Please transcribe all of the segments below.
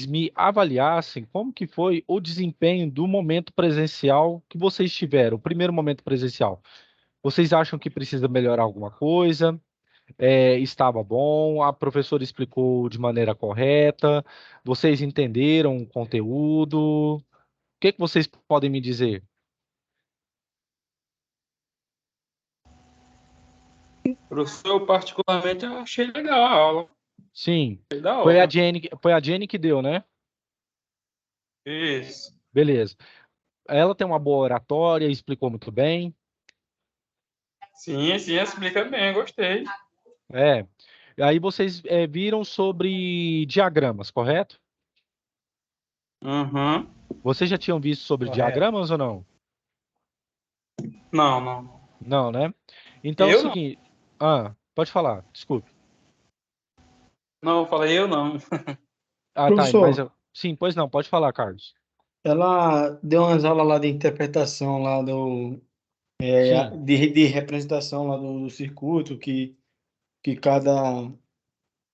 me avaliassem como que foi o desempenho do momento presencial que vocês tiveram, o primeiro momento presencial. Vocês acham que precisa melhorar alguma coisa? Estava bom? A professora explicou de maneira correta? Vocês entenderam o conteúdo? O que que vocês podem me dizer? Professor, eu particularmente eu achei legal a aula. Sim, Achei da foi a hora. Jenny, foi a Jenny que deu, né? Isso. Beleza. Ela tem uma boa oratória, explicou muito bem. Sim, sim, explica bem, gostei. É. Aí vocês viram sobre diagramas, correto? Uhum. Vocês já tinham visto sobre Correto. diagramas ou não? Não, não, não. Não, né? Então é o Eu não. seguinte. Ah, pode falar, desculpe. Não, eu falei eu não. Ah, tá, mas Professor, sim, pois não, pode falar, Carlos. ela deu umas aulas lá de interpretação lá Sim, de representação lá do circuito, que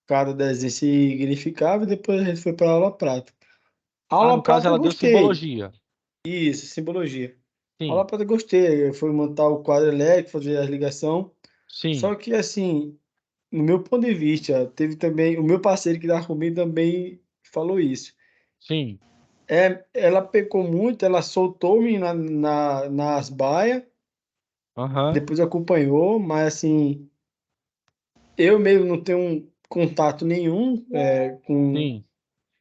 cada desenho significava, e depois a gente foi para a aula prática. A ah, no aula caso prática eu ela deu gostei. simbologia. Isso, simbologia. A Sim, aula prática eu gostei. Foi montar o quadro elétrico, fazer as ligações. sim, Só que, assim, no meu ponto de vista, teve também, o meu parceiro que estava comigo também falou isso. sim. Ela pecou muito, ela soltou-me nas baias, Aham, depois acompanhou, mas assim, eu mesmo não tenho um contato nenhum sim,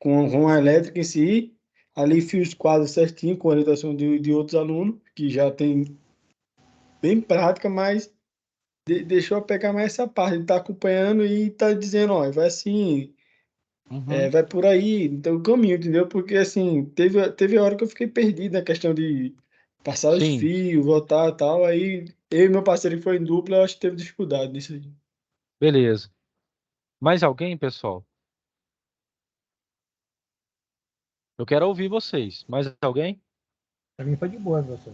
com a elétrica em si. Ali fiz os quadros certinho, com a orientação de outros alunos, que já tem bem prática, mas deixou eu pegar mais essa parte, de estar acompanhando e estar dizendo, ó, vai assim, uhum, vai por aí, então o caminho, entendeu? Porque assim, teve hora que eu fiquei perdido na questão de passar os sim, fios, voltar e tal, aí eu e meu parceiro que foi em dupla, eu acho que teve dificuldade nisso aí. beleza. Mais alguém, pessoal? Eu quero ouvir vocês. Mais alguém? Pra mim foi de boa, professor.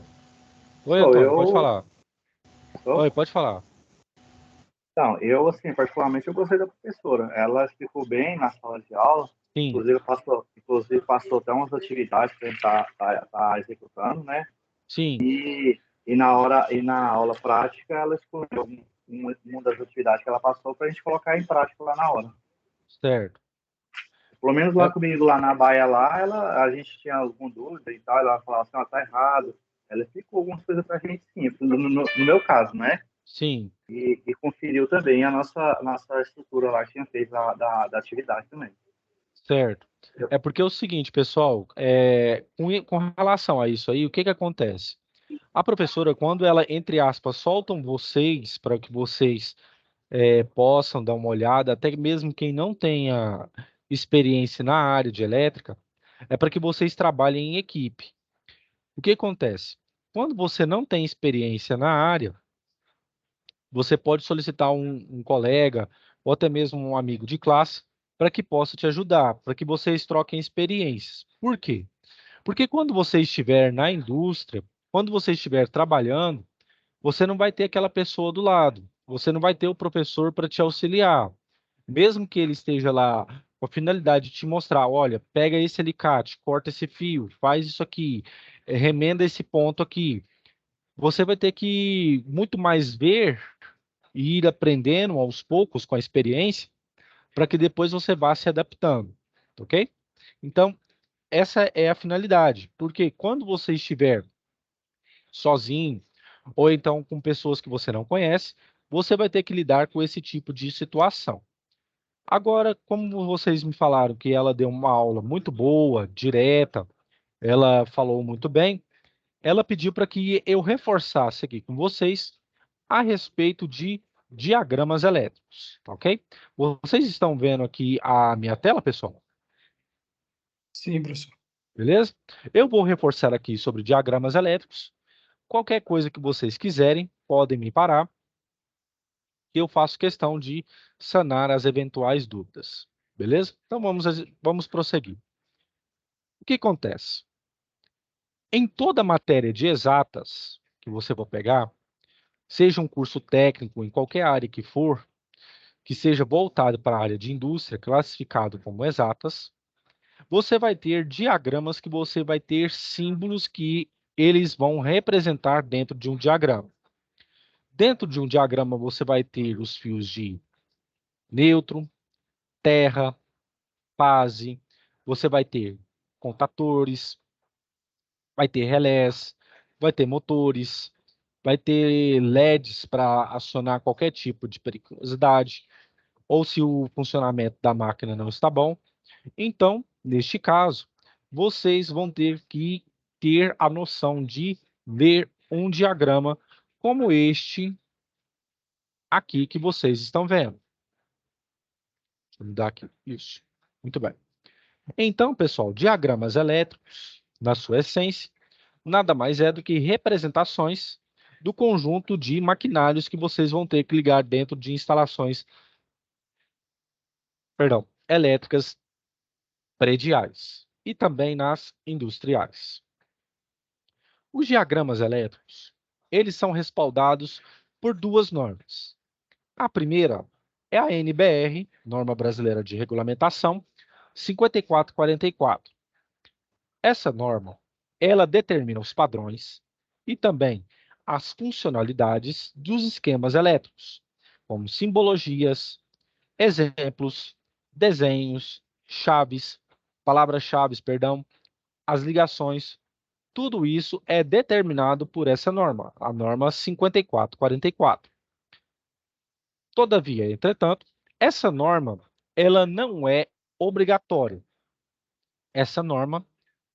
Oi, Sou Antônio, pode eu. falar. Sou? Oi, pode falar. Então, eu, assim, particularmente, eu gostei da professora. Ela explicou bem na sala de aula, Sim, inclusive passou até umas atividades para a gente tá executando, né? sim, E na aula prática, ela escolheu uma das atividades que ela passou para a gente colocar em prática lá na hora. certo. Pelo menos lá É, comigo, lá na Baia, lá, a gente tinha alguma dúvida e tal, ela falava assim, ó, tá errado. Ela explicou algumas coisas para a gente, sim, no meu caso, né? sim, E conferiu também a nossa estrutura lá que tinha feito da atividade também. certo. É porque é o seguinte, pessoal, com relação a isso aí, o que que acontece? A professora, quando ela, entre aspas, soltam vocês para que vocês possam dar uma olhada, até mesmo quem não tenha experiência na área de elétrica, é para que vocês trabalhem em equipe. O que acontece? Quando você não tem experiência na área, você pode solicitar um colega ou até mesmo um amigo de classe para que possa te ajudar, para que vocês troquem experiências. Por quê? Porque quando você estiver na indústria, quando você estiver trabalhando, você não vai ter aquela pessoa do lado, você não vai ter o professor para te auxiliar. Mesmo que ele esteja lá com a finalidade de te mostrar, olha, pega esse alicate, corta esse fio, faz isso aqui, remenda esse ponto aqui. Você vai ter que muito mais ver e ir aprendendo aos poucos com a experiência, para que depois você vá se adaptando, ok? Então, essa é a finalidade, porque quando você estiver sozinho, ou então com pessoas que você não conhece, você vai ter que lidar com esse tipo de situação. Agora, como vocês me falaram que ela deu uma aula muito boa, direta, ela falou muito bem, ela pediu para que eu reforçasse aqui com vocês a respeito de diagramas elétricos, ok? Vocês estão vendo aqui a minha tela, pessoal? Sim, professor. Beleza? Eu vou reforçar aqui sobre diagramas elétricos. Qualquer coisa que vocês quiserem, podem me parar, que eu faço questão de sanar as eventuais dúvidas. Beleza? Então vamos prosseguir. O que acontece? Em toda matéria de exatas que você for pegar, seja um curso técnico em qualquer área que for, que seja voltado para a área de indústria, classificado como exatas, você vai ter diagramas que você vai ter símbolos que eles vão representar dentro de um diagrama. Dentro de um diagrama, você vai ter os fios de nêutron, terra, fase, você vai ter contatores, vai ter relés, vai ter motores, vai ter LEDs para acionar qualquer tipo de periculosidade, ou se o funcionamento da máquina não está bom. Então, neste caso, vocês vão ter que ter a noção de ver um diagrama como este aqui que vocês estão vendo. Deixa eu mudar aqui. Isso. Muito bem. Então, pessoal, diagramas elétricos, na sua essência, nada mais é do que representações do conjunto de maquinários que vocês vão ter que ligar dentro de instalações, perdão, elétricas prediais e também nas industriais. Os diagramas elétricos, eles são respaldados por duas normas. A primeira é a NBR, Norma Brasileira de Regulamentação, 5444. Essa norma, ela determina os padrões e também as funcionalidades dos esquemas elétricos, como simbologias, exemplos, desenhos, chaves, palavras-chave, perdão, as ligações, tudo isso é determinado por essa norma, a norma 5444. Todavia, entretanto, essa norma, ela não é obrigatória. Essa norma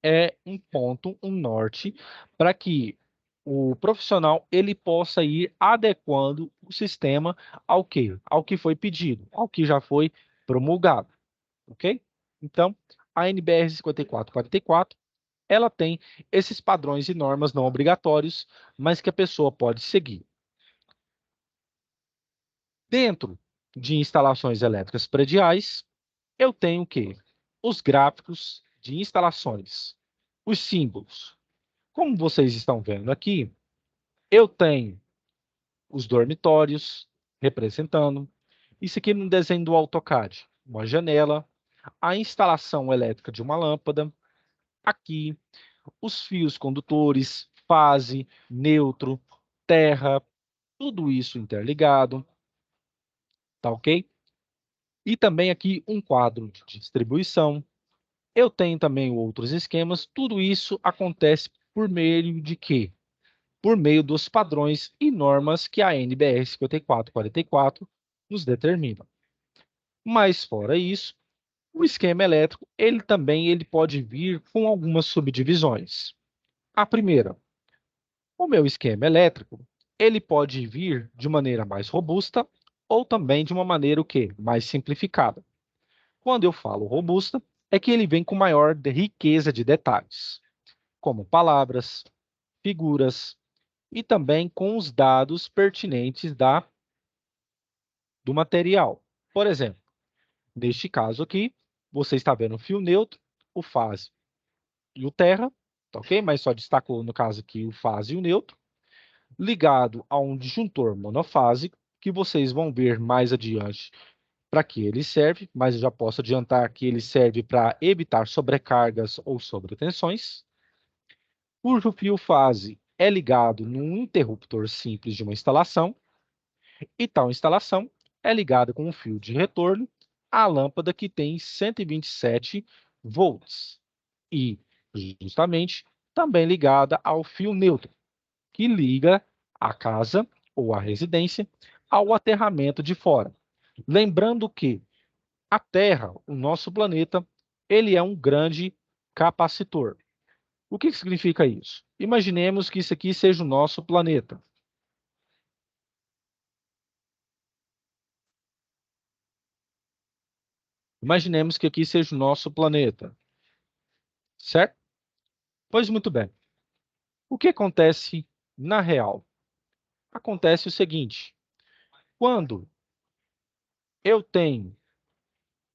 é um ponto, um norte, para que o profissional ele possa ir adequando o sistema ao quê? Ao que foi pedido, ao que já foi promulgado, ok? Então, a NBR 5444, ela tem esses padrões e normas não obrigatórios, mas que a pessoa pode seguir. Dentro de instalações elétricas prediais, eu tenho o quê? Os gráficos de instalações, os símbolos. Como vocês estão vendo aqui, eu tenho os dormitórios representando. Isso aqui no desenho do AutoCAD, uma janela, a instalação elétrica de uma lâmpada, aqui os fios condutores, fase, neutro, terra, tudo isso interligado, tá ok? E também aqui um quadro de distribuição. Eu tenho também outros esquemas, tudo isso acontece por meio de quê? Por meio dos padrões e normas que a NBR 5444 nos determina. Mas fora isso, o esquema elétrico, ele pode vir com algumas subdivisões. A primeira, o meu esquema elétrico, ele pode vir de maneira mais robusta ou também de uma maneira o quê? Mais simplificada. Quando eu falo robusta, é que ele vem com maior riqueza de detalhes, como palavras, figuras e também com os dados pertinentes do material. Por exemplo, neste caso aqui, você está vendo o fio neutro, o fase e o terra, tá ok? Mas só destacou no caso aqui o fase e o neutro, ligado a um disjuntor monofásico, que vocês vão ver mais adiante para que ele serve, mas eu já posso adiantar que ele serve para evitar sobrecargas ou sobretensões, cujo fio fase é ligado num interruptor simples de uma instalação, e tal instalação é ligada com um fio de retorno à lâmpada que tem 127 volts e, justamente, também ligada ao fio neutro, que liga a casa ou a residência ao aterramento de fora. Lembrando que a Terra, o nosso planeta, ele é um grande capacitor. O que significa isso? Imaginemos que isso aqui seja o nosso planeta. Imaginemos que aqui seja o nosso planeta, certo? Pois muito bem. O que acontece na real? Acontece o seguinte: quando eu tenho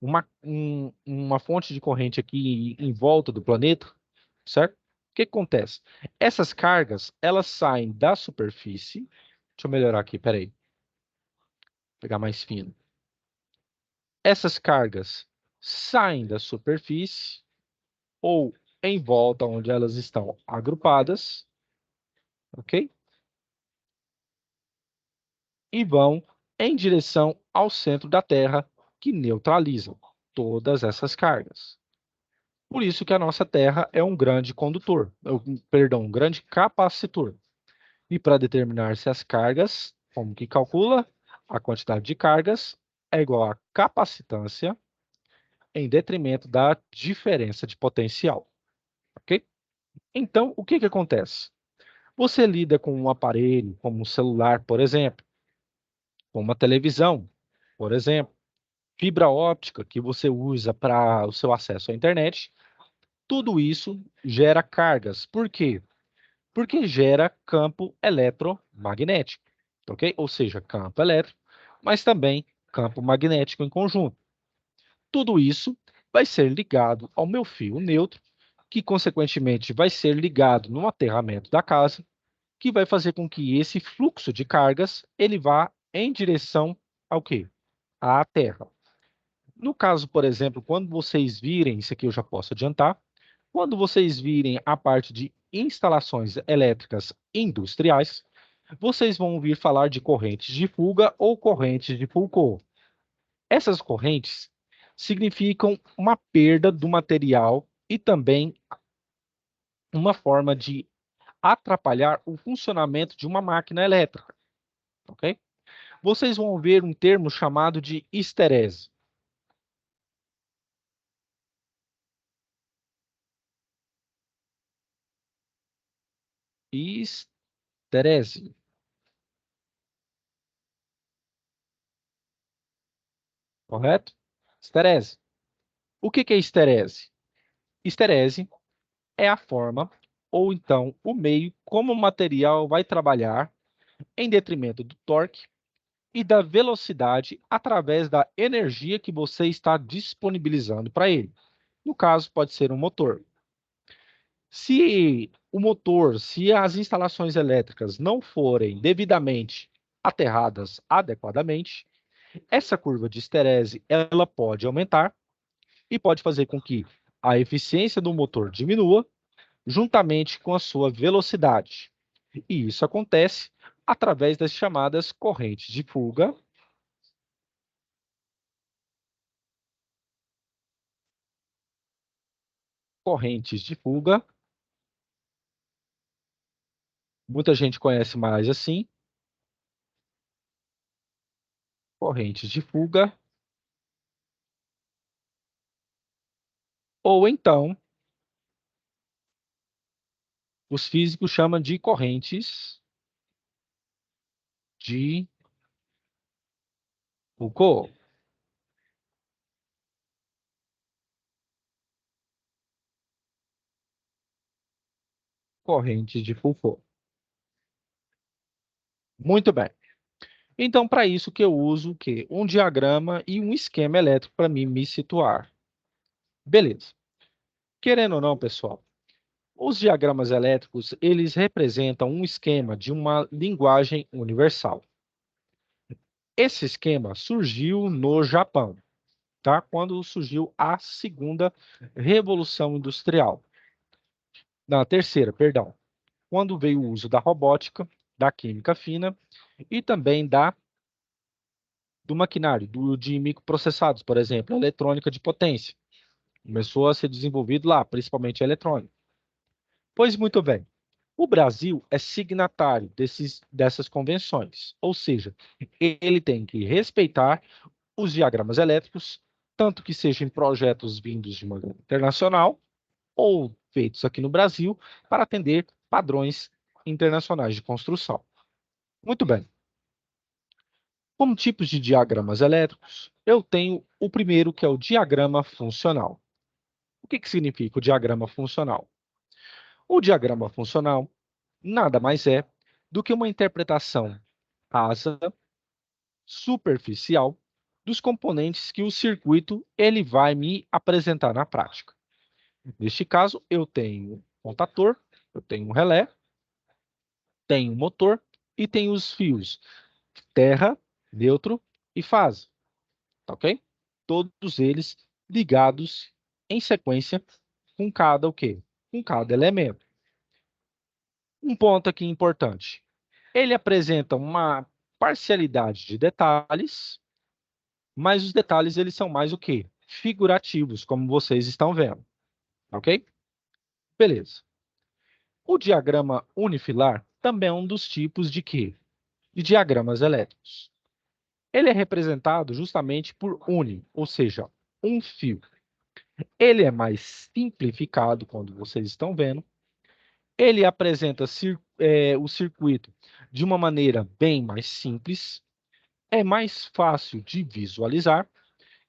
uma fonte de corrente aqui em volta do planeta, certo? O que acontece? Essas cargas, elas saem da superfície. Deixa eu melhorar aqui, peraí. Vou pegar mais fino. Essas cargas saem da superfície ou em volta onde elas estão agrupadas, ok? E vão em direção ao centro da Terra, que neutralizam todas essas cargas. Por isso que a nossa Terra é um grande condutor, perdão, um grande capacitor. E para determinar se as cargas, como que calcula? A quantidade de cargas é igual à capacitância em detrimento da diferença de potencial, ok? Então, o que acontece? Você lida com um aparelho, como um celular, por exemplo, com uma televisão, por exemplo, fibra óptica que você usa para o seu acesso à internet, tudo isso gera cargas. Por quê? Porque gera campo eletromagnético, ok? Ou seja, campo elétrico, mas também campo magnético em conjunto. Tudo isso vai ser ligado ao meu fio neutro, que consequentemente vai ser ligado no aterramento da casa, que vai fazer com que esse fluxo de cargas ele vá em direção ao quê? À Terra. No caso, por exemplo, quando vocês virem, isso aqui eu já posso adiantar, quando vocês virem a parte de instalações elétricas industriais, vocês vão ouvir falar de correntes de fuga ou correntes de Foucault. Essas correntes significam uma perda do material e também uma forma de atrapalhar o funcionamento de uma máquina elétrica, ok? Vocês vão ver um termo chamado de histerese. Histerese. Correto? Histerese. O que é histerese? Histerese é a forma ou então o meio como o material vai trabalhar em detrimento do torque e da velocidade através da energia que você está disponibilizando para ele. No caso, pode ser um motor. Se o motor, se as instalações elétricas não forem devidamente aterradas adequadamente, essa curva de esterese ela pode aumentar e pode fazer com que a eficiência do motor diminua juntamente com a sua velocidade. E isso acontece através das chamadas correntes de fuga. Correntes de fuga. Muita gente conhece mais assim. Correntes de fuga. Ou então, os físicos chamam de correntes de Foucault. Correntes de Foucault. Muito bem. Então, para isso que eu uso o quê? Um diagrama e um esquema elétrico para mim me situar. Beleza. Querendo ou não, pessoal, os diagramas elétricos, eles representam um esquema de uma linguagem universal. Esse esquema surgiu no Japão, tá? Quando surgiu a segunda revolução industrial. Na terceira, perdão. Quando veio o uso da robótica, da química fina e também do maquinário, de microprocessados, por exemplo, eletrônica de potência. Começou a ser desenvolvido lá, principalmente a eletrônica. Pois muito bem. O Brasil é signatário dessas convenções, ou seja, ele tem que respeitar os diagramas elétricos, tanto que sejam projetos vindos de uma internacional ou feitos aqui no Brasil para atender padrões internacionais de construção. Muito bem. Como tipos de diagramas elétricos, eu tenho o primeiro, que é o diagrama funcional. O que significa o diagrama funcional? O diagrama funcional nada mais é do que uma interpretação rasa, superficial, dos componentes que o circuito ele vai me apresentar na prática. Neste caso, eu tenho um contator, eu tenho um relé, tenho um motor e tenho os fios terra, neutro e fase, tá ok? Todos eles ligados em sequência com cada o quê? Com cada elemento. Um ponto aqui importante. Ele apresenta uma parcialidade de detalhes, mas os detalhes eles são mais o quê? Figurativos, como vocês estão vendo. Ok? Beleza. O diagrama unifilar também é um dos tipos de quê? De diagramas elétricos. Ele é representado justamente por uni, ou seja, um fio. Ele é mais simplificado, quando vocês estão vendo. Ele apresenta o circuito de uma maneira bem mais simples, é mais fácil de visualizar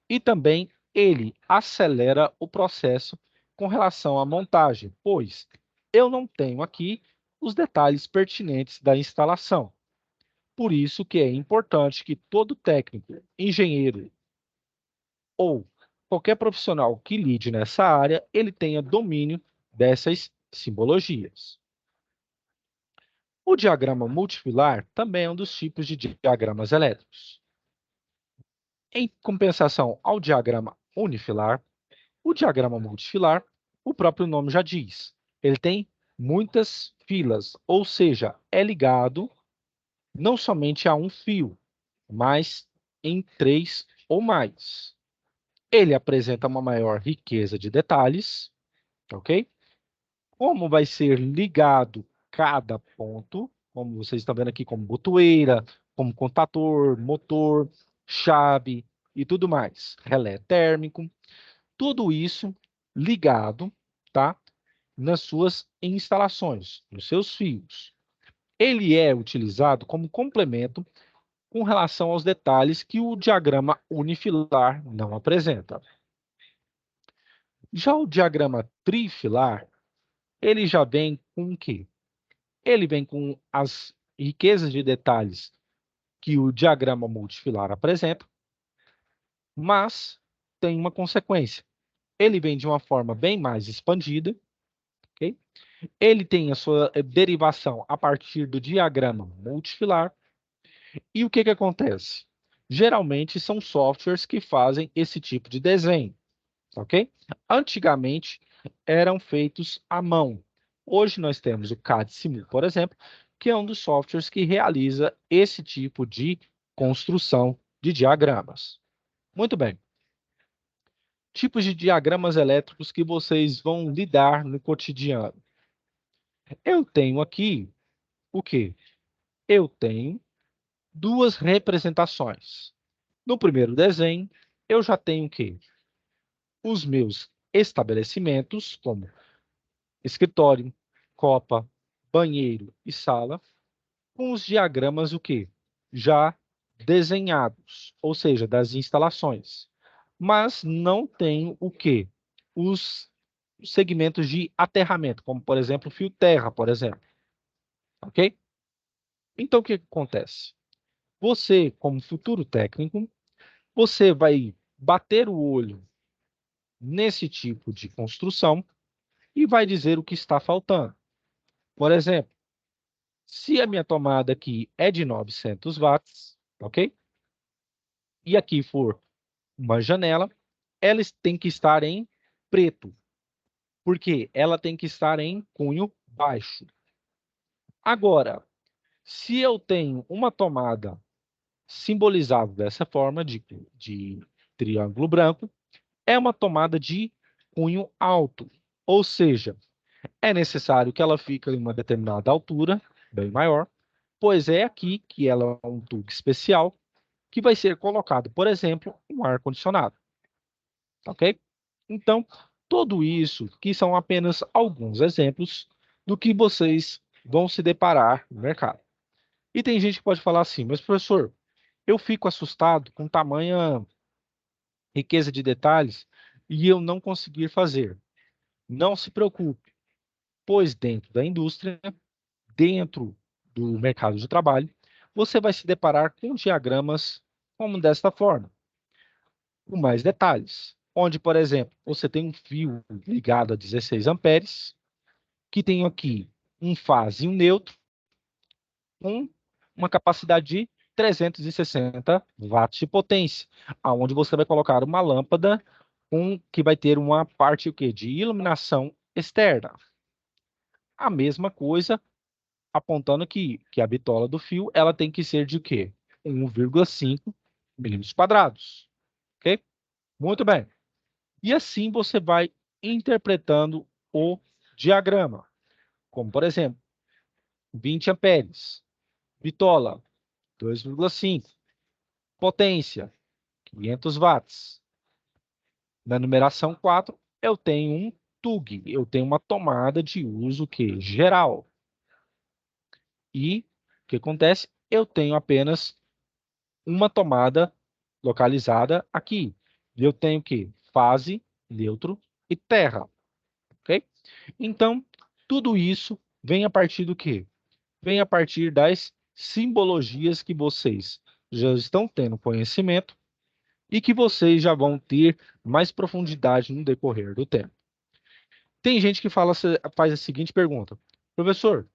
e também ele acelera o processo com relação à montagem, pois eu não tenho aqui os detalhes pertinentes da instalação. Por isso que é importante que todo técnico, engenheiro ou qualquer profissional que lide nessa área, ele tenha domínio dessas simbologias. O diagrama multifilar também é um dos tipos de diagramas elétricos. Em compensação ao diagrama unifilar, o diagrama multifilar, o próprio nome já diz, ele tem muitas filas, ou seja, é ligado não somente a um fio, mas em 3 ou mais. Ele apresenta uma maior riqueza de detalhes, ok? Como vai ser ligado cada ponto, como vocês estão vendo aqui, como botoeira, como contator, motor, chave e tudo mais, relé térmico, tudo isso ligado, tá? Nas suas instalações, nos seus fios. Ele é utilizado como complemento com relação aos detalhes que o diagrama unifilar não apresenta. Já o diagrama trifilar, ele já vem com o quê? Ele vem com as riquezas de detalhes que o diagrama multifilar apresenta, mas tem uma consequência. Ele vem de uma forma bem mais expandida, ok? Ele tem a sua derivação a partir do diagrama multifilar. E o que que acontece? Geralmente são softwares que fazem esse tipo de desenho, ok? Antigamente eram feitos à mão. Hoje nós temos o CAD Simu, por exemplo, que é um dos softwares que realiza esse tipo de construção de diagramas. Muito bem. Tipos de diagramas elétricos que vocês vão lidar no cotidiano. Eu tenho aqui o quê? Eu tenho duas representações. No primeiro desenho, eu já tenho o quê? Os meus estabelecimentos, como escritório, copa, banheiro e sala, com os diagramas o quê? Já desenhados, ou seja, das instalações. Mas não tenho o quê? Os segmentos de aterramento, como, por exemplo, fio terra, por exemplo. Ok? Então, o que acontece? Você, como futuro técnico, você vai bater o olho nesse tipo de construção e vai dizer o que está faltando. Por exemplo, se a minha tomada aqui é de 900 watts, ok? E aqui for uma janela, ela tem que estar em preto, porque ela tem que estar em cunho baixo. Agora, se eu tenho uma tomada simbolizada dessa forma, de triângulo branco, é uma tomada de cunho alto, ou seja, é necessário que ela fique em uma determinada altura, bem maior, pois é aqui que ela é um tubo especial que vai ser colocado, por exemplo, um ar-condicionado, ok? Então, tudo isso que são apenas alguns exemplos do que vocês vão se deparar no mercado. E tem gente que pode falar assim, mas professor, eu fico assustado com tamanha riqueza de detalhes e eu não conseguir fazer. Não se preocupe, pois dentro da indústria, dentro do mercado de trabalho, você vai se deparar com diagramas como desta forma, com mais detalhes, onde, por exemplo, você tem um fio ligado a 16 amperes, que tem aqui um fase e um neutro, com uma capacidade de 360 watts de potência, aonde você vai colocar uma lâmpada que vai ter uma parte o quê? De iluminação externa. A mesma coisa apontando que a bitola do fio ela tem que ser de quê? 1,5 milímetros quadrados. Ok? Muito bem. E assim você vai interpretando o diagrama. Como, por exemplo, 20 amperes. Bitola, 2,5. Potência, 500 watts. Na numeração 4, eu tenho um TUG. Eu tenho uma tomada de uso que geral. E o que acontece? Eu tenho apenas uma tomada localizada aqui. Eu tenho que fase, neutro e terra, ok? Então, tudo isso vem a partir do quê? Vem a partir das simbologias que vocês já estão tendo conhecimento e que vocês já vão ter mais profundidade no decorrer do tempo. Tem gente que faz a seguinte pergunta: professor,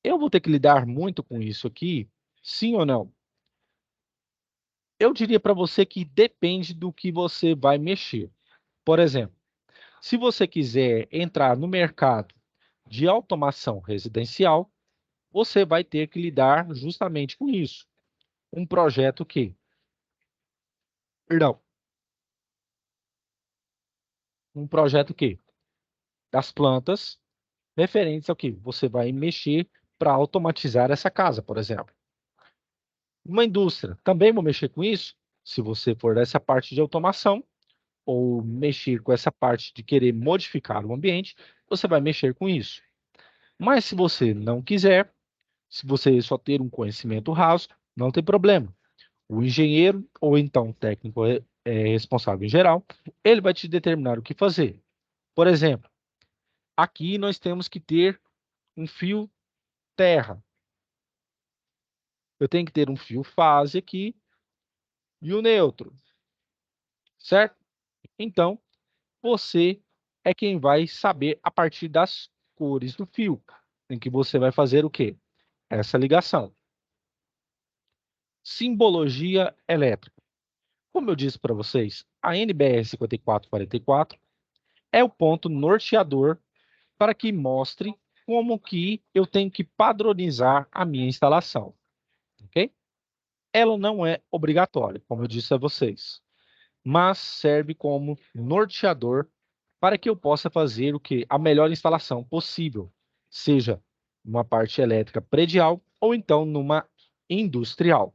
eu vou ter que lidar muito com isso aqui? Sim ou não? Eu diria para você que depende do que você vai mexer. Por exemplo, se você quiser entrar no mercado de automação residencial, você vai ter que lidar justamente com isso. Um projeto que, perdão, um projeto que das plantas referentes ao que você vai mexer para automatizar essa casa, por exemplo. Uma indústria, também vou mexer com isso? Se você for dessa parte de automação, ou mexer com essa parte de querer modificar o ambiente, você vai mexer com isso. Mas se você não quiser, se você só ter um conhecimento raso, não tem problema. O engenheiro, ou então o técnico responsável em geral, ele vai te determinar o que fazer. Por exemplo, aqui nós temos que ter um fio terra. Eu tenho que ter um fio fase aqui e o neutro, certo? Então, você é quem vai saber a partir das cores do fio, em que você vai fazer o quê? Essa ligação. Simbologia elétrica. Como eu disse para vocês, a NBR 5444 é o ponto norteador para que mostre como que eu tenho que padronizar a minha instalação, ok? Ela não é obrigatória, como eu disse a vocês, mas serve como norteador para que eu possa fazer o que a melhor instalação possível, seja numa parte elétrica predial ou então numa industrial.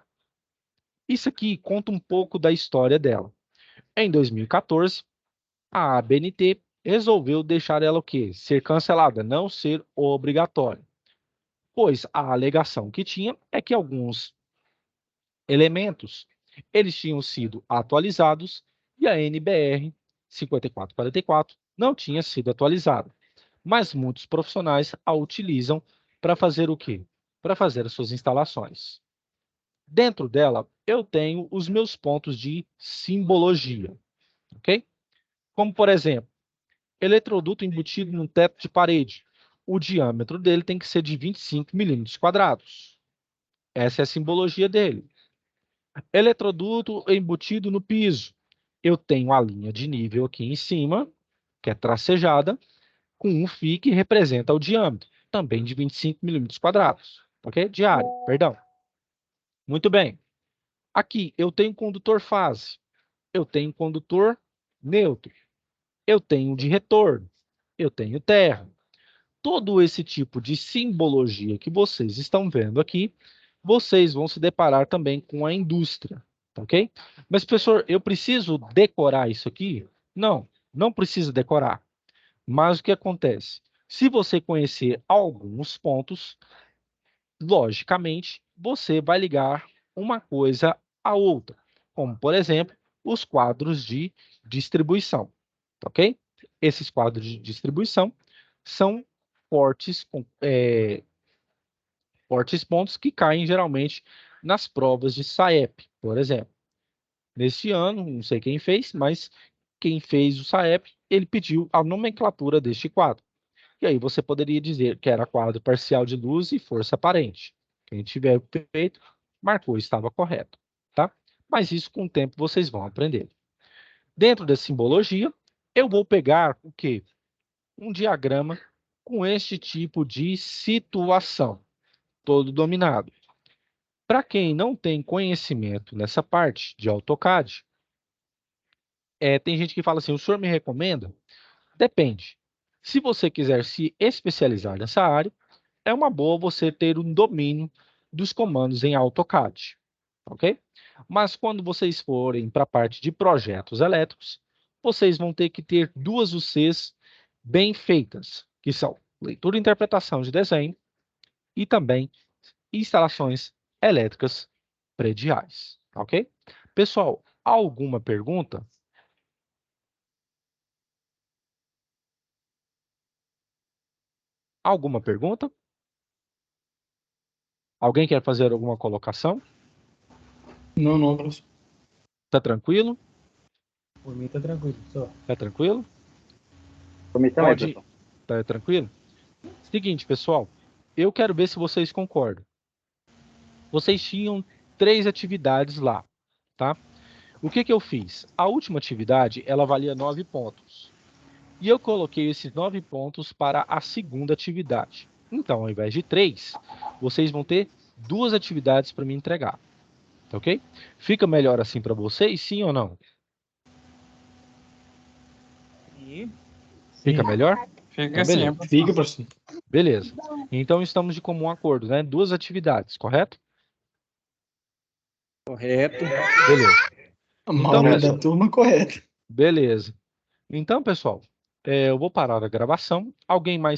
Isso aqui conta um pouco da história dela. Em 2014, a ABNT resolveu deixar ela o quê? Ser cancelada, não ser obrigatória. Pois a alegação que tinha é que alguns elementos eles tinham sido atualizados e a NBR 5444 não tinha sido atualizada. Mas muitos profissionais a utilizam para fazer o quê? Para fazer as suas instalações. Dentro dela, eu tenho os meus pontos de simbologia, ok? Como, por exemplo, eletroduto embutido no teto de parede. O diâmetro dele tem que ser de 25 milímetros quadrados. Essa é a simbologia dele. Eletroduto embutido no piso. Eu tenho a linha de nível aqui em cima, que é tracejada, com um φ que representa o diâmetro, também de 25 milímetros quadrados. Ok? De área, perdão. Muito bem. Aqui eu tenho condutor fase, eu tenho condutor neutro, eu tenho de retorno, eu tenho terra. Todo esse tipo de simbologia que vocês estão vendo aqui, vocês vão se deparar também com a indústria, ok? Mas, professor, eu preciso decorar isso aqui? Não, não precisa decorar. Mas o que acontece? Se você conhecer alguns pontos, logicamente, você vai ligar uma coisa à outra, como, por exemplo, os quadros de distribuição, ok? Esses quadros de distribuição são fortes pontos que caem geralmente nas provas de SAEP, por exemplo. Neste ano, não sei quem fez, mas quem fez o SAEP, ele pediu a nomenclatura deste quadro. E aí você poderia dizer que era quadro parcial de luz e força aparente. Quem tiver feito, marcou, estava correto, tá? Mas isso com o tempo vocês vão aprender. Dentro da simbologia, eu vou pegar o quê? Um diagrama com este tipo de situação, todo dominado. Para quem não tem conhecimento nessa parte de AutoCAD, tem gente que fala assim, o senhor me recomenda? Depende. Se você quiser se especializar nessa área, é uma boa você ter um domínio dos comandos em AutoCAD, ok? Mas quando vocês forem para a parte de projetos elétricos, vocês vão ter que ter duas UCs bem feitas, que são leitura e interpretação de desenho e também instalações elétricas prediais, ok? Pessoal, alguma pergunta? Alguma pergunta? Alguém quer fazer alguma colocação? Não, professor. Tá tranquilo? Por mim tá tranquilo, só. Tá tranquilo? Por mim também, Pode. professor. Tá tranquilo? Seguinte, pessoal, eu quero ver se vocês concordam. Vocês tinham 3 atividades lá, tá? O que eu fiz? A última atividade, ela valia 9 pontos. E eu coloquei esses 9 pontos para a segunda atividade. Então, ao invés de 3, vocês vão ter 2 atividades para me entregar. Tá ok? Fica melhor assim para vocês, sim ou não? Fica melhor? Fica Então, assim, beleza. Fica, professor. Beleza. Então, estamos de comum acordo, né? 2 atividades, correto? correto. Beleza. A Então, maioria pessoal, da turma correta. beleza. Então, pessoal, eu vou parar a gravação. Alguém mais